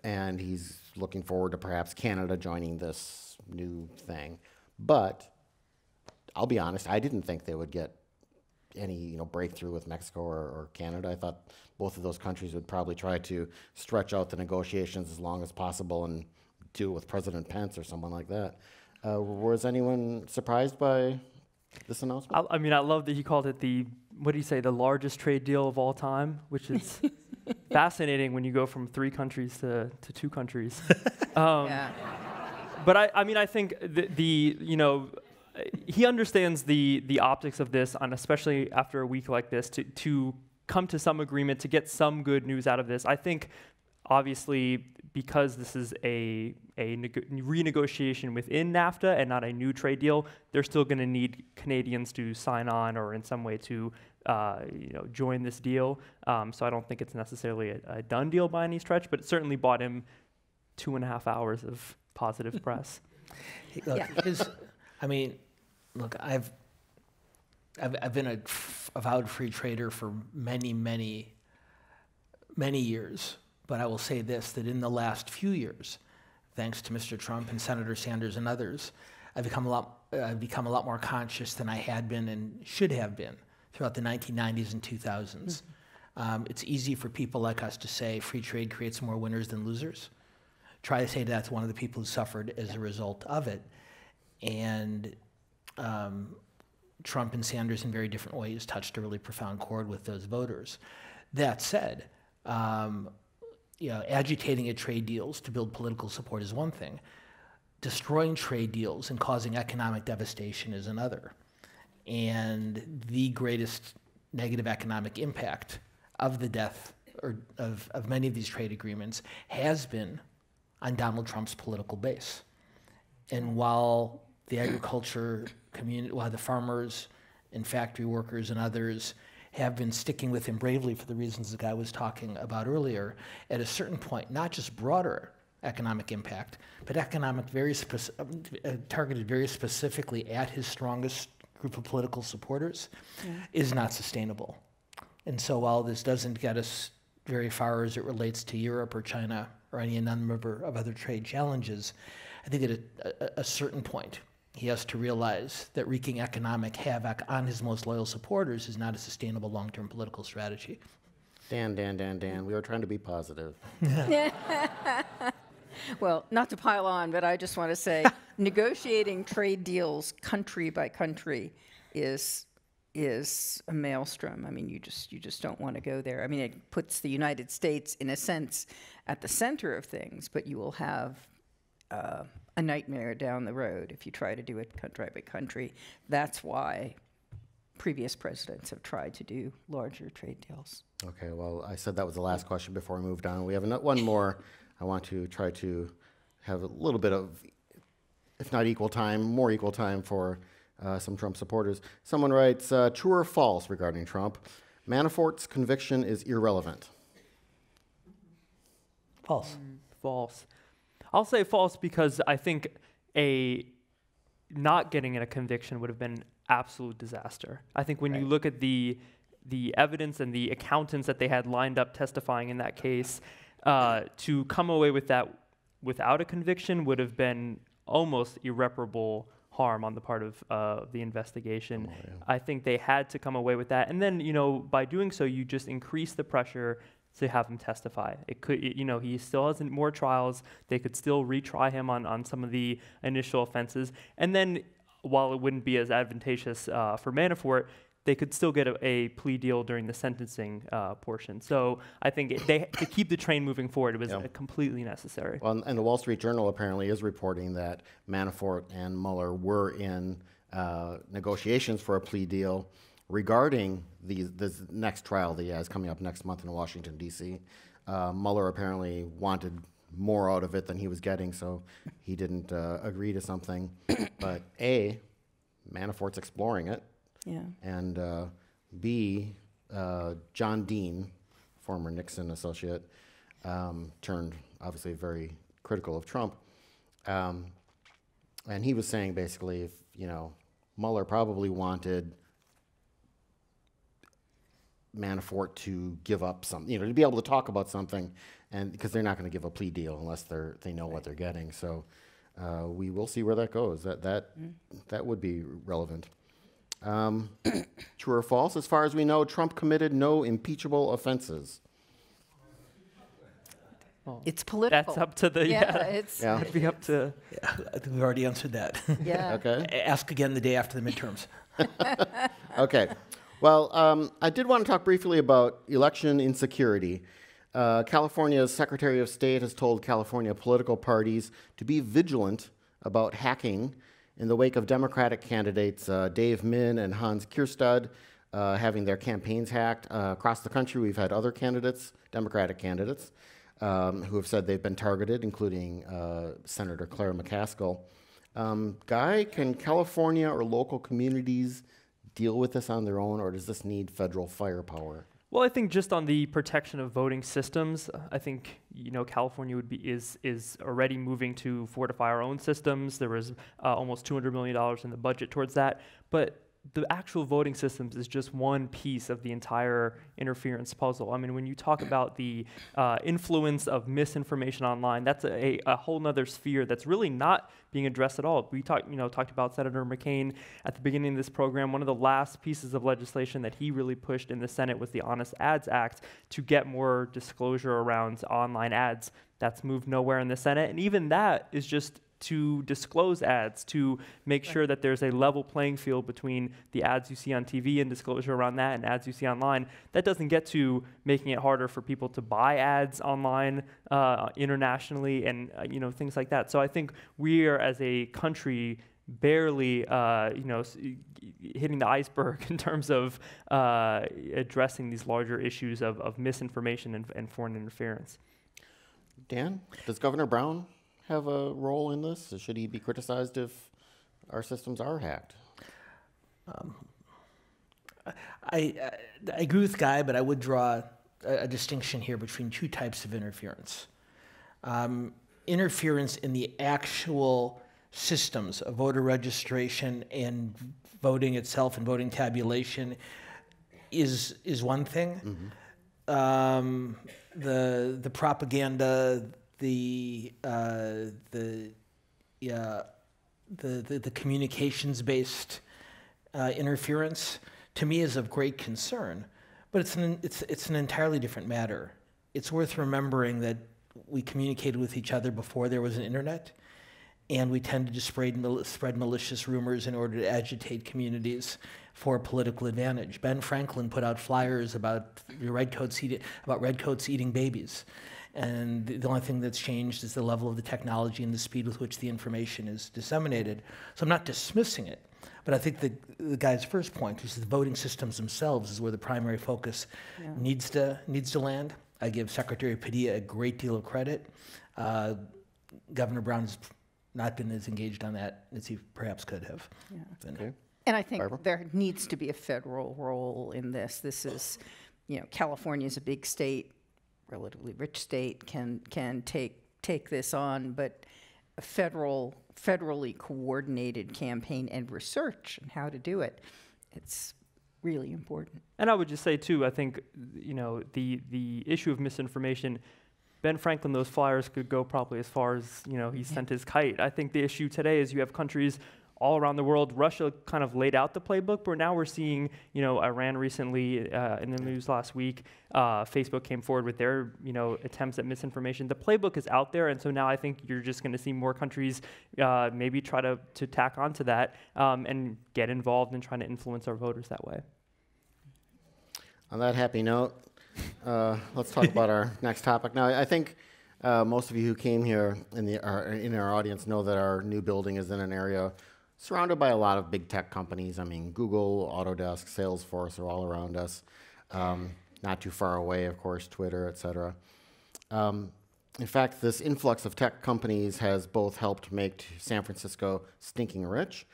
and he's looking forward to perhaps Canada joining this new thing. But I'll be honest, I didn't think they would get any breakthrough with Mexico or Canada. I thought both of those countries would probably try to stretch out the negotiations as long as possible and do it with President Pence or someone like that. Was anyone surprised by this announcement? I mean, I love that he called it the largest trade deal of all time, which is fascinating when you go from 3 countries to 2 countries. Yeah. But I think he understands the optics of this, and especially after a week like this, to come to some agreement, to get some good news out of this. I think, obviously, because this is a renegotiation within NAFTA and not a new trade deal, they're still going to need Canadians to sign on or in some way to join this deal. So I don't think it's necessarily a done deal by any stretch, but it certainly bought him 2.5 hours of positive press. Look, Yeah. Look, I've been a avowed free trader for many, many, many years. But I will say this, that in the last few years, thanks to Mr. Trump and Senator Sanders and others, I've become a lot more conscious than I had been and should have been throughout the 1990s and 2000s. It's easy for people like us to say free trade creates more winners than losers. Try to say that's one of the people who suffered as a result of it. And Trump and Sanders in very different ways touched a really profound chord with those voters. That said, agitating at trade deals to build political support is one thing. Destroying trade deals and causing economic devastation is another. And the greatest negative economic impact of the death of many of these trade agreements has been on Donald Trump's political base. And while the agriculture community, while the farmers and factory workers and others have been sticking with him bravely for the reasons the guy was talking about earlier, at a certain point, not just broader economic impact, but economic targeted very specifically at his strongest group of political supporters, is not sustainable. And so while this doesn't get us very far as it relates to Europe or China or any number of other trade challenges, I think at a certain point, he has to realize that wreaking economic havoc on his most loyal supporters is not a sustainable long-term political strategy. Dan, we were trying to be positive. Well, not to pile on, but I just want to say negotiating trade deals country by country is a maelstrom. I mean, you just don't want to go there. I mean, it puts the United States, in a sense, at the center of things, but you will have a nightmare down the road if you try to do it country by country. That's why previous presidents have tried to do larger trade deals. Okay, well, I said that was the last question before we moved on. We have one more. I want to try to have a little bit of, if not equal time, more equal time for some Trump supporters. Someone writes, true or false regarding Trump, Manafort's conviction is irrelevant. False. False. I'll say false because I think not getting a conviction would have been absolute disaster. I think when you look at the the evidence and the accountants that they had lined up testifying in that case, to come away with that without a conviction would have been almost irreparable harm on the part of the investigation. Oh, yeah. I think they had to come away with that. And then, by doing so, you just increase the pressure to have him testify. He still has more trials. They could still retry him on some of the initial offenses. And then, while it wouldn't be as advantageous for Manafort, they could still get a plea deal during the sentencing portion. So I think to keep the train moving forward, it was completely necessary. Well, and the Wall Street Journal apparently is reporting that Manafort and Mueller were in negotiations for a plea deal regarding this next trial that he has coming up next month in Washington, D.C. Mueller apparently wanted more out of it than he was getting, so he didn't agree to something. But A, Manafort's exploring it. Yeah. And B, John Dean, former Nixon associate, turned obviously very critical of Trump. And he was saying basically, if, Mueller probably wanted Manafort to give up something, to be able to talk about something, and because they're not going to give a plea deal unless they know what they're getting. So we will see where that goes. That would be relevant. True or false? As far as we know, Trump committed no impeachable offenses. Well, It's political. that's up to the It's That'd be up to. Yeah, I think we've already answered that. yeah. Okay. Ask again the day after the midterms. Okay. Well, I did want to talk briefly about election insecurity. California's Secretary of State has told California political parties to be vigilant about hacking in the wake of Democratic candidates Dave Min and Hans Kierstad having their campaigns hacked. Across the country, we've had other candidates, Democratic candidates, who have said they've been targeted, including Senator Claire McCaskill. Guy, can California or local communities deal with this on their own, or does this need federal firepower? Well, I think just on the protection of voting systems, I think California is already moving to fortify our own systems. There was almost $200 million in the budget towards that, but the actual voting systems is just one piece of the entire interference puzzle. I mean, when you talk about the influence of misinformation online, that's a whole nother sphere that's really not being addressed at all. We talked about Senator McCain at the beginning of this program. One of the last pieces of legislation that he really pushed in the Senate was the Honest Ads Act to get more disclosure around online ads. That's moved nowhere in the Senate, and even that is just to disclose ads, to make sure that there's a level playing field between the ads you see on TV and disclosure around that and ads you see online. That doesn't get to making it harder for people to buy ads online internationally and things like that. So I think we are, as a country, barely hitting the iceberg in terms of addressing these larger issues of misinformation and foreign interference. Dan, does Governor Brown have a role in this? Should he be criticized if our systems are hacked? I agree with Guy, but I would draw a distinction here between two types of interference. Interference in the actual systems of voter registration and voting itself and voting tabulation is one thing. Mm-hmm. The propaganda, the communications-based interference, to me, is of great concern, but it's an entirely different matter. It's worth remembering that we communicated with each other before there was an internet, and we tended to spread malicious rumors in order to agitate communities for political advantage. Ben Franklin put out flyers about redcoats eating babies. And the only thing that's changed is the level of the technology and the speed with which the information is disseminated. So I'm not dismissing it, but I think the guy's first point, which is the voting systems themselves, is where the primary focus needs to land. I give Secretary Padilla a great deal of credit. Governor Brown has not been as engaged on that as he perhaps could have. Yeah. Okay. And I think Barbara? there needs to be a federal role in this. This is, California is a big state, relatively rich state, can take this on, but a federally coordinated campaign and research on how to do it, it's really important. And I would just say too, I think, you know, the issue of misinformation, Ben Franklin, those flyers could go probably as far as, you know, he sent his kite. I think the issue today is you have countries all around the world. Russia kind of laid out the playbook, but now we're seeing, you know, Iran recently in the news last week. Facebook came forward with their, you know, attempts at misinformation. The playbook is out there, and so now I think you're just going to see more countries maybe try to tack onto that and get involved in trying to influence our voters that way. On that happy note, let's talk about our next topic. Now, I think most of you who came here in our audience know that our new building is in an area surrounded by a lot of big tech companies. I mean, Google, Autodesk, Salesforce are all around us. Not too far away, of course, Twitter, et cetera. In fact, this influx of tech companies has both helped make San Francisco stinking rich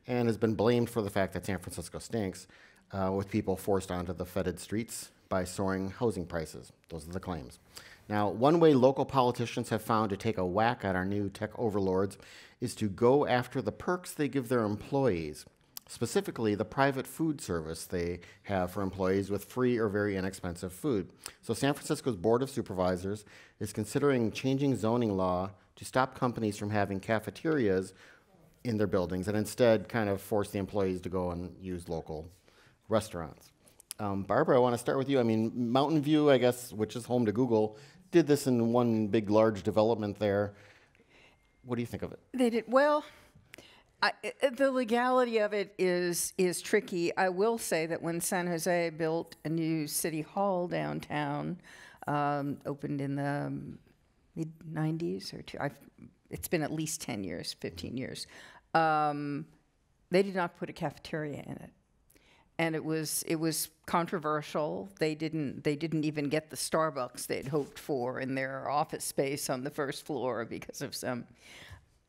and has been blamed for the fact that San Francisco stinks, with people forced onto the fetid streets by soaring housing prices. Those are the claims. Now, one way local politicians have found to take a whack at our new tech overlords is to go after the perks they give their employees, specifically the private food service they have for employees with free or very inexpensive food. So San Francisco's Board of Supervisors is considering changing zoning law to stop companies from having cafeterias in their buildings and instead kind of force the employees to go and use local restaurants. Barbara, I want to start with you. I mean, Mountain View, I guess, which is home to Google, did this in one big, large development there. What do you think of it? They did well. The legality of it is tricky. I will say that when San Jose built a new city hall downtown, opened in the mid-90s it's been at least 10 years, 15 years. They did not put a cafeteria in it. And it was controversial. They didn't even get the Starbucks they'd hoped for in their office space on the first floor because of some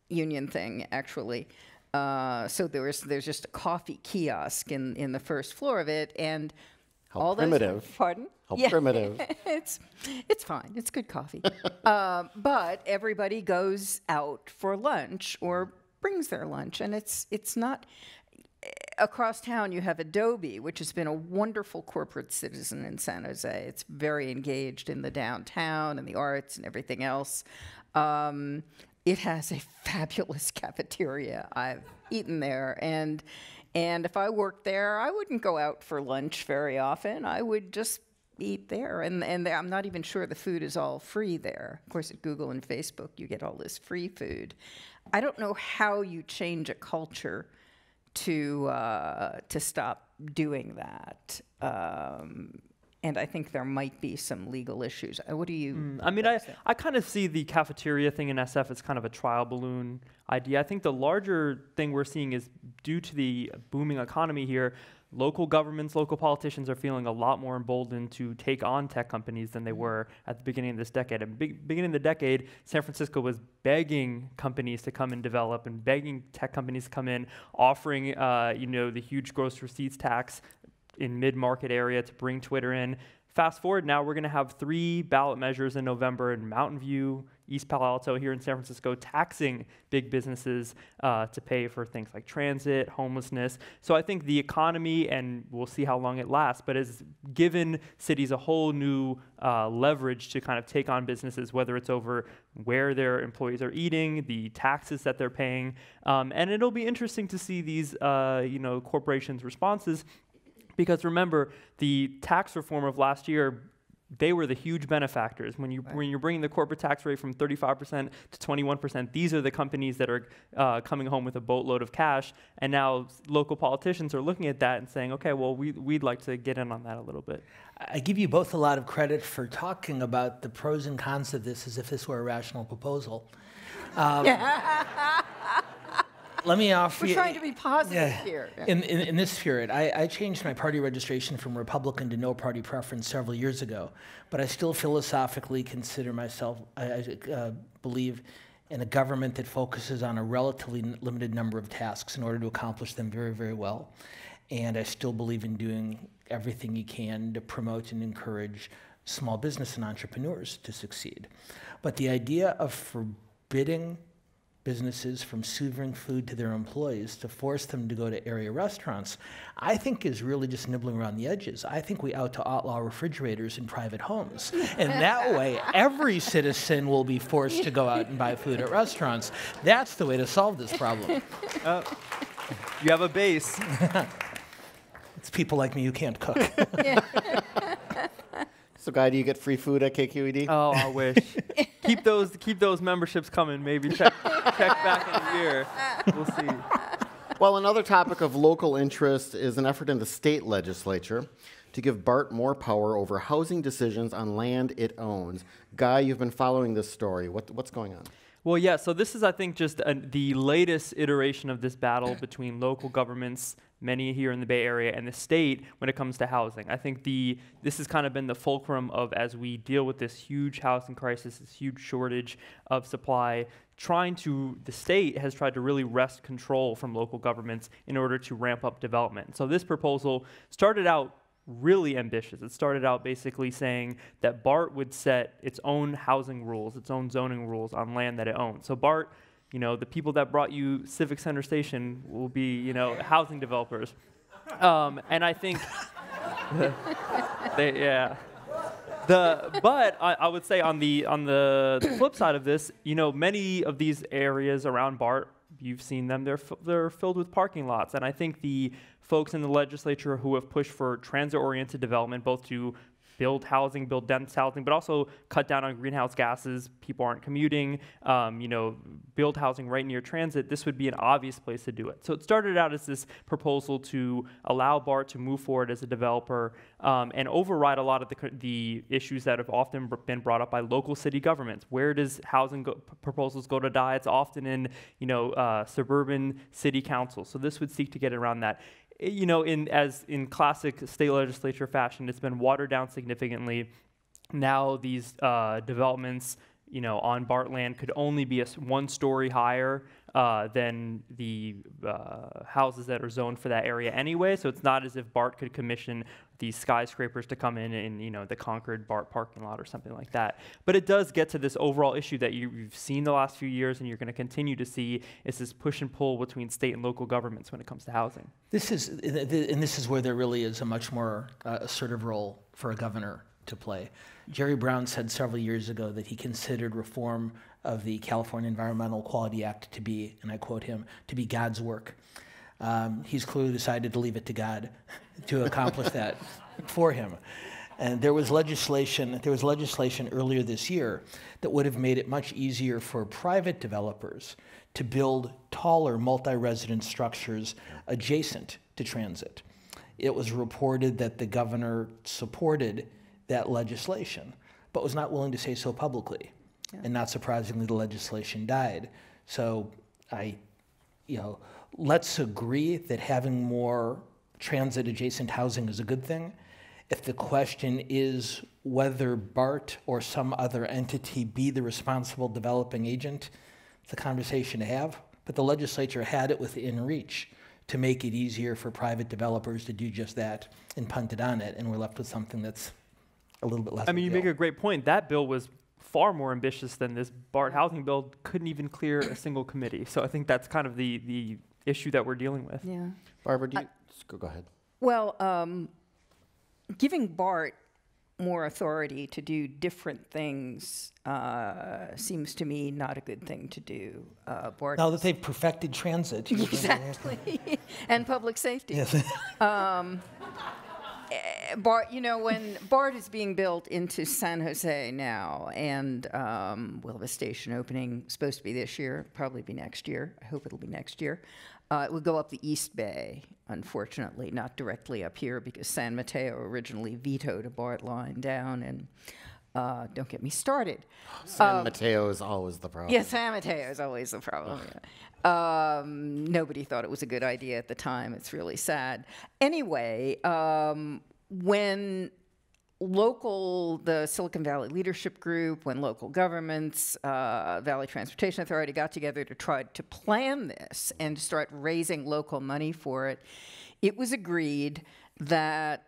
union thing, actually. So there's just a coffee kiosk in the first floor of it, and how primitive. Pardon? How primitive. It's fine. It's good coffee. But everybody goes out for lunch or brings their lunch, and it's not. Across town, you have Adobe, which has been a wonderful corporate citizen in San Jose. It's very engaged in the downtown and the arts and everything else. It has a fabulous cafeteria. I've eaten there, and if I worked there, I wouldn't go out for lunch very often. I would just eat there, and I'm not even sure the food is all free there. Of course, at Google and Facebook, you get all this free food. I don't know how you change a culture to stop doing that. And I think there might be some legal issues. What do you I mean, I kind of see the cafeteria thing in SF as kind of a trial balloon idea. I think the larger thing we're seeing is due to the booming economy here, local governments, local politicians are feeling a lot more emboldened to take on tech companies than they were at the beginning of this decade. At the beginning of the decade, San Francisco was begging companies to come and develop and begging tech companies to come in, offering the huge gross receipts tax in mid-market area to bring Twitter in. Fast forward now, we're going to have 3 ballot measures in November in Mountain View, East Palo Alto, here in San Francisco, taxing big businesses to pay for things like transit, homelessness. So I think the economy, and we'll see how long it lasts, but has given cities a whole new leverage to kind of take on businesses, whether it's over where their employees are eating, the taxes that they're paying. And it'll be interesting to see these corporations' responses. Because remember, the tax reform of last year, they were the huge benefactors. When you're bringing the corporate tax rate from 35% to 21%, these are the companies that are coming home with a boatload of cash. And now local politicians are looking at that and saying, okay, well, we'd like to get in on that a little bit. I give you both a lot of credit for talking about the pros and cons of this as if this were a rational proposal. Let me offer We're trying to be positive here. Yeah. In this spirit, I changed my party registration from Republican to no party preference several years ago, but I still philosophically consider myself, I believe in a government that focuses on a relatively limited number of tasks in order to accomplish them very, very well. And I still believe in doing everything you can to promote and encourage small business and entrepreneurs to succeed. But the idea of forbidding businesses from serving food to their employees to force them to go to area restaurants, I think is really just nibbling around the edges. I think we ought to outlaw refrigerators in private homes. And that way, every citizen will be forced to go out and buy food at restaurants. That's the way to solve this problem. You have a base. It's people like me who can't cook. So, Guy, do you get free food at KQED? Oh, I wish. keep those memberships coming. Maybe check back in a year. We'll see. Well, another topic of local interest is an effort in the state legislature to give BART more power over housing decisions on land it owns. Guy, you've been following this story. What's going on? Well, yeah, so this is, I think, just the latest iteration of this battle between local governments, many here in the Bay Area, and the state when it comes to housing. I think this has kind of been the fulcrum of, as we deal with this huge housing crisis, this huge shortage of supply, the state has tried to really wrest control from local governments in order to ramp up development. So this proposal started out really ambitious. It started out basically saying that BART would set its own housing rules, its own zoning rules on land that it owns. So BART, the people that brought you Civic Center Station will be, housing developers. And I think, but I would say on the flip side of this, many of these areas around BART, you've seen them, they're filled with parking lots. And I think the folks in the legislature who have pushed for transit-oriented development, both to build housing, build dense housing, but also cut down on greenhouse gases, people aren't commuting, build housing right near transit, this would be an obvious place to do it. So it started out as this proposal to allow BART to move forward as a developer and override a lot of the issues that have often been brought up by local city governments. Where does housing proposals go to die? It's often in, suburban city councils. So this would seek to get around that. In classic state legislature fashion, it's been watered down significantly. Now these developments, on BART land could only be one story higher than the houses that are zoned for that area anyway. So it's not as if BART could commission these skyscrapers to come in the Concord BART parking lot or something like that. But it does get to this overall issue that you've seen the last few years and you're going to continue to see, is this push and pull between state and local governments when it comes to housing. This is where there really is a much more assertive role for a governor to play. Jerry Brown said several years ago that he considered reform of the California Environmental Quality Act to be, and I quote him, to be God's work. He's clearly decided to leave it to God to accomplish that for him. And there was legislation earlier this year that would have made it much easier for private developers to build taller multi-resident structures adjacent to transit. It was reported that the governor supported that legislation, but was not willing to say so publicly. Yeah. And not surprisingly, the legislation died. So let's agree that having more transit-adjacent housing is a good thing. If the question is whether BART or some other entity be the responsible developing agent, it's a conversation to have. But the legislature had it within reach to make it easier for private developers to do just that and punted on it, and we're left with something that's a little bit less. I mean, you make a great point. That bill was far more ambitious than this BART housing bill. Couldn't even clear a single committee. So I think that's kind of the issue that we're dealing with. Yeah. Barbara, go ahead. Well, giving BART more authority to do different things seems to me not a good thing to do. BART now that they've perfected transit. Exactly. And public safety. Yes. BART, when BART is being built into San Jose now, and we'll have a station opening, supposed to be this year, probably be next year. I hope it'll be next year. It would go up the East Bay, unfortunately, not directly up here, because San Mateo originally vetoed a BART line down, and don't get me started. San Mateo is always the problem. Yeah, San Mateo is always the problem. Yeah. Nobody thought it was a good idea at the time. It's really sad. Anyway, when the Silicon Valley Leadership Group, when local governments, Valley Transportation Authority got together to try to plan this and to start raising local money for it, it was agreed that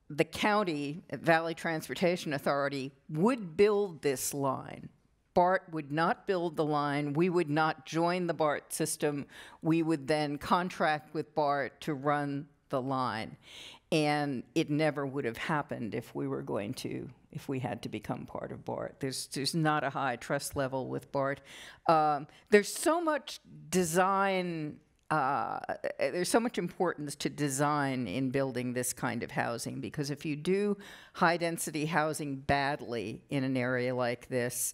the county, Valley Transportation Authority, would build this line BART would not build the line. We would not join the BART system. We would then contract with BART to run the line. And it never would have happened if we had to become part of BART. There's not a high trust level with BART. There's so much design, there's so much importance to design in building this kind of housing, because if you do high density housing badly in an area like this,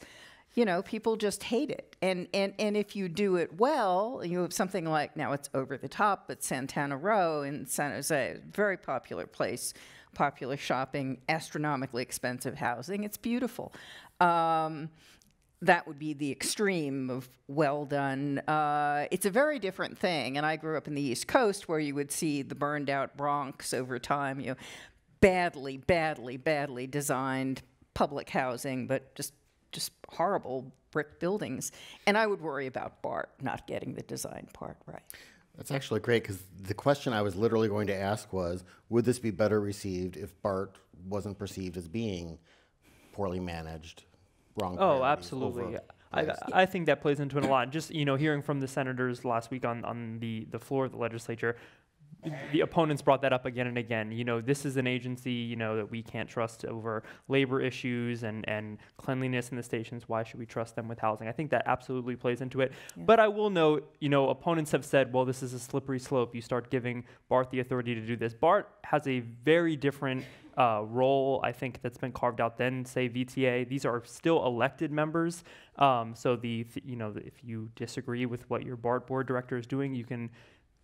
you know, people just hate it. And if you do it well, you have something like, now it's over the top, but Santana Row in San Jose, very popular place, popular shopping, astronomically expensive housing. It's beautiful. That would be the extreme of well done. It's a very different thing. And I grew up in the East Coast, where you would see the burned out Bronx over time, you know, badly, badly, badly designed public housing, but just horrible brick buildings. And I would worry about BART not getting the design part right. That's actually great, because the question I was literally going to ask was, would this be better received if BART wasn't perceived as being poorly managed, wrong priorities? Oh, absolutely. I think that plays into it a lot. Just, you know, hearing from the senators last week on the floor of the legislature, the opponents brought that up again and again. You know, this is an agency, you know, that we can't trust over labor issues and cleanliness in the stations. Why should we trust them with housing? I think that absolutely plays into it. Yeah. But I will note, you know, opponents have said, well, this is a slippery slope. You start giving BART the authority to do this. BART has a very different role, I think, that's been carved out than, say, VTA. These are still elected members. So you know, if you disagree with what your BART board director is doing, you can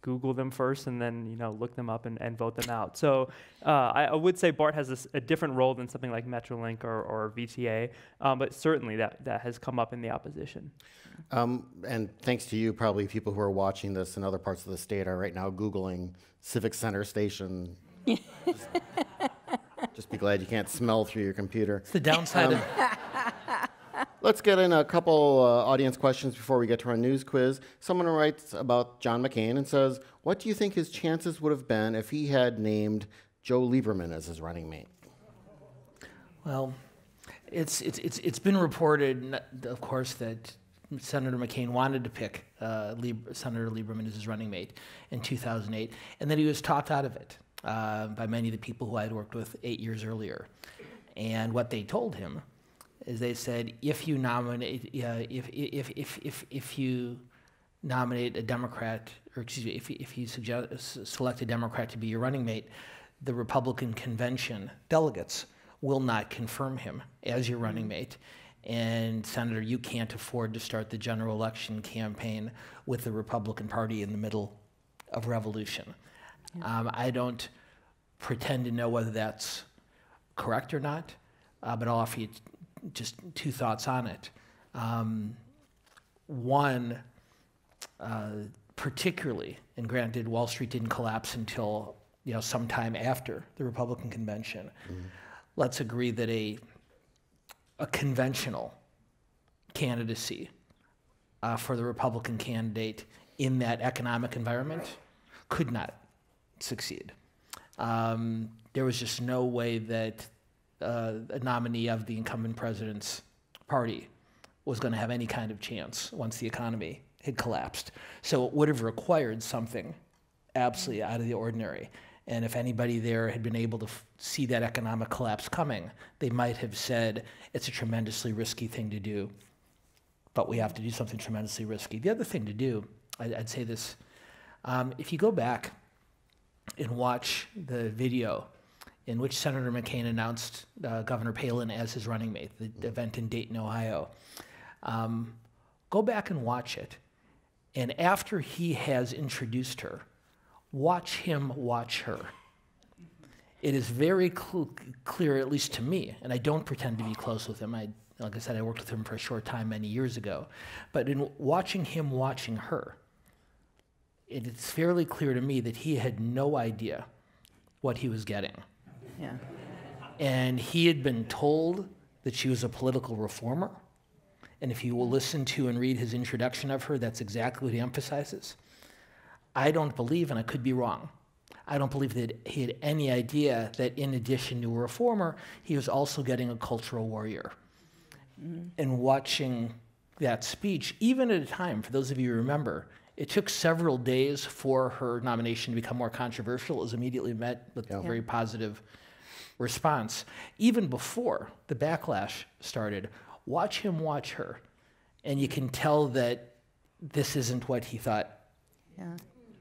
Google them first and then, you know, look them up and vote them out. So I would say BART has a different role than something like Metrolink or VTA, but certainly that has come up in the opposition. And thanks to you, probably people who are watching this in other parts of the state are right now Googling Civic Center Station. Just be glad you can't smell through your computer. It's the downside of... Let's get in a couple audience questions before we get to our news quiz. Someone writes about John McCain and says, what do you think his chances would have been if he had named Joe Lieberman as his running mate? Well, it's been reported, of course, that Senator McCain wanted to pick Senator Lieberman as his running mate in 2008, and that he was talked out of it by many of the people who I had worked with 8 years earlier. And what they told him is they said, if you nominate, if you nominate a Democrat, or excuse me, if you select a Democrat to be your running mate, the Republican convention delegates will not confirm him as your running mate. And Senator, you can't afford to start the general election campaign with the Republican Party in the middle of revolution. Yeah. I don't pretend to know whether that's correct or not, but I'll offer you just two thoughts on it. One, particularly, and granted, Wall Street didn't collapse until sometime after the Republican convention. Mm-hmm. Let's agree that a conventional candidacy for the Republican candidate in that economic environment could not succeed. There was just no way that a nominee of the incumbent president's party was going to have any kind of chance once the economy had collapsed. So it would have required something absolutely out of the ordinary. And if anybody there had been able to see that economic collapse coming, they might have said, it's a tremendously risky thing to do, but we have to do something tremendously risky. The other thing to do, I'd say this, if you go back and watch the video in which Senator McCain announced Governor Palin as his running mate, the event in Dayton, Ohio. Go back and watch it. And after he has introduced her, watch him watch her. It is very clear, at least to me, and I don't pretend to be close with him. Like I said, I worked with him for a short time many years ago. But in watching him watching her, it's fairly clear to me that he had no idea what he was getting. Yeah. And he had been told that she was a political reformer. And if you will listen to and read his introduction of her, that's exactly what he emphasizes. I don't believe, and I could be wrong, I don't believe that he had any idea that in addition to a reformer, he was also getting a cultural warrior. And watching that speech, even at a time, for those of you who remember, it took several days for her nomination to become more controversial. It was immediately met with a very positive response. Even before the backlash started, watch him watch her, and you can tell that this isn't what he thought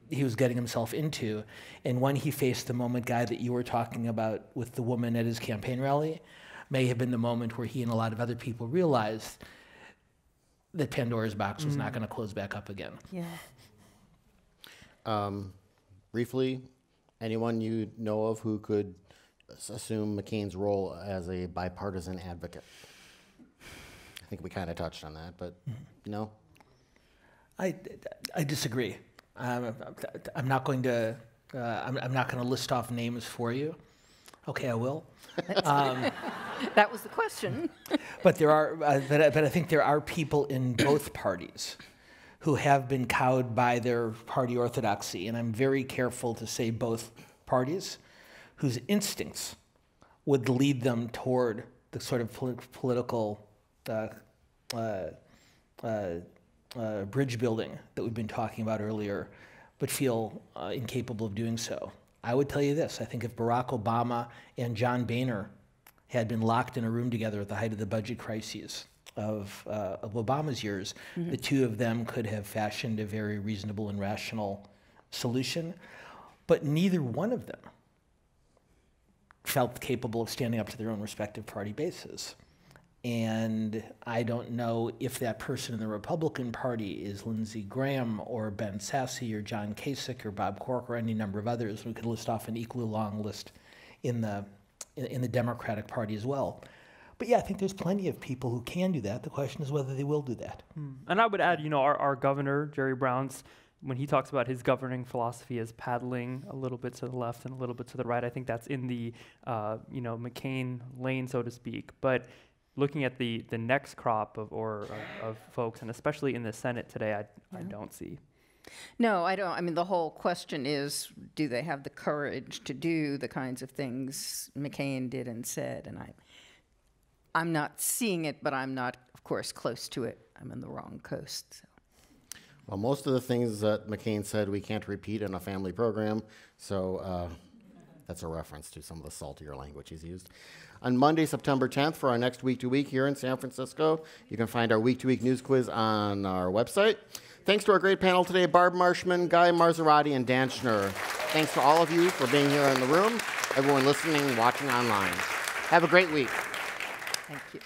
he was getting himself into. And when he faced the moment, Guy, that you were talking about with the woman at his campaign rally, may have been the moment where he and a lot of other people realized that Pandora's box was not going to close back up again. Briefly, anyone you know of who could assume McCain's role as a bipartisan advocate? I think we kind of touched on that, but no? I disagree. I'm not going to list off names for you. Okay, I will. That was the question. But there are, but I think there are people in both parties who have been cowed by their party orthodoxy, and I'm very careful to say both parties, whose instincts would lead them toward the sort of political bridge building that we've been talking about earlier, but feel incapable of doing so. I would tell you this: I think if Barack Obama and John Boehner had been locked in a room together at the height of the budget crises of Obama's years, the two of them could have fashioned a very reasonable and rational solution. But neither one of them felt capable of standing up to their own respective party bases. And I don't know if that person in the Republican Party is Lindsey Graham or Ben Sasse or John Kasich or Bob Cork or any number of others. We could list off an equally long list in the Democratic Party as well. But yeah, I think there's plenty of people who can do that. The question is whether they will do that. And I would add, our governor, Jerry Brown's, when he talks about his governing philosophy as paddling a little bit to the left and a little bit to the right, I think that's in the, McCain lane, so to speak. But looking at the next crop of folks, and especially in the Senate today, I don't see. No, I don't. I mean, the whole question is, do they have the courage to do the kinds of things McCain did and said? And I'm not seeing it, but I'm not, of course, close to it. I'm in the wrong coast. So. Well, most of the things that McCain said we can't repeat in a family program, so that's a reference to some of the saltier language he's used. On Monday, September 10th, for our next Week to Week here in San Francisco, you can find our Week to Week news quiz on our website. Thanks to our great panel today, Barb Marshman, Guy Marzorati, and Dan Schnur. Thanks to all of you for being here in the room, everyone listening, watching online. Have a great week. Thank you.